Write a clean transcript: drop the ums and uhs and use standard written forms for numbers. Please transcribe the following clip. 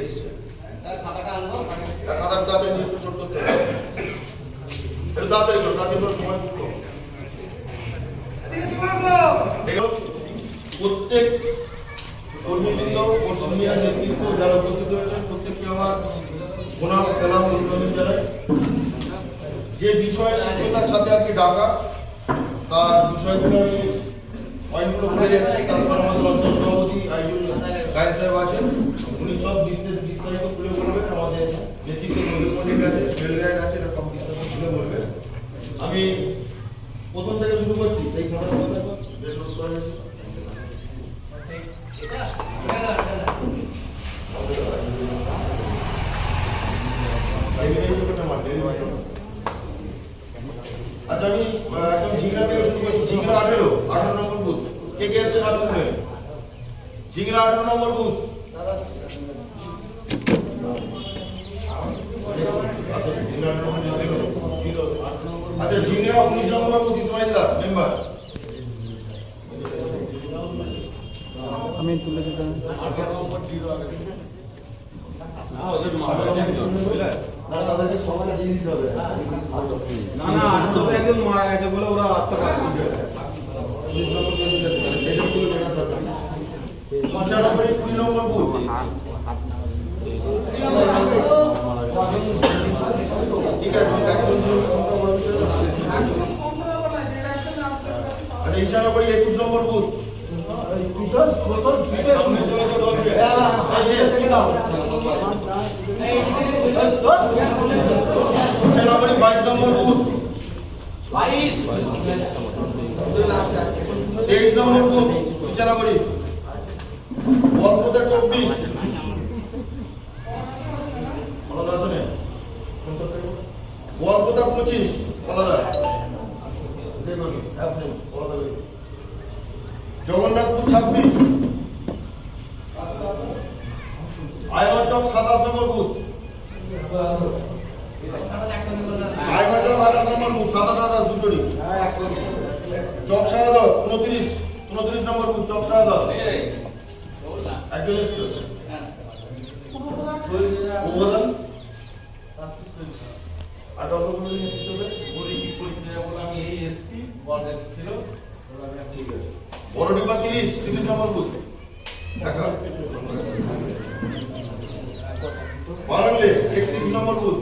এসেছে খাতাটা তাড়াতাড়ি নিয়ে শোট করতে হবে। এটা তাড়াতাড়ি করো, তাড়াতাড়ি করো, সময় কম। প্রত্যেক কর্মীবৃন্দ ও সিনিয়র নেতৃত্ব যারা উপস্থিত হয়েছেন প্রত্যেককে আমার প্রণাম সালাম অভিনন্দন জানাই। যে বিষয়ে শিক্ষকতার সাথে আর কি ডাকা তার বিষয়গুলো পয়েন্টগুলো বলে যাচ্ছি। তারপর আমাদের অঞ্চল সভাপতি আইজুল গায়েন সাহেব আছেন, উনি সব বিস্তারিত খুলে বলবেন। আমাদের নেতৃত্ব নদীর আছে, স্মেল গাইড আছে, এটা সব বিস্তারিত খুলে বলবেন। আমি প্রথম থেকে শুরু করছি। এই খাতার কথা বেশ নোট করা হয়েছে। আচ্ছা, আমি এখন ঝিংড়া থেকে শুরু করছি। ঝিংড়া 18 নম্বর বুথ। কে কে এসেছেন হাত তুলবেন? ঝিংড়া 18 নম্বর বুথ। আচ্ছা, ঝিংড়া 19 নম্বর বুথ ইসমাইলদা মেম্বার। আমি তুলে দিতে তাদেরকে সবাই দিয়ে দিতে হবে। না একজন মারা গেছে বলে ওরা আত্মঘাতী আচ্ছা, নম্বর 20 নম্বর বুথ। ঠিক আছে, আচ্ছা, ইশারা করি 21 নম্বর বুথ। ইশারাবাড়ি 22 নম্বর বুথ। 23 নম্বর বুথ ইশারাবাড়ি। বলপোতা 24 আলাদা আছে। বলপোতা 25 আলাদা। জগন্নাথপুর 26, আয়মাচক 27 নম্বর বুথ। আয়মাচক 28 নম্বর বুথ, 27 দুটোরই। চকসাদা 29 নম্বর বুথ, চকসাদা একজন এসছে। উপদান আর ডক্টর ঠিক আছে। বড়ডিপা 30 নম্বর বুথ। বারাংলে 31 নম্বর বুথ।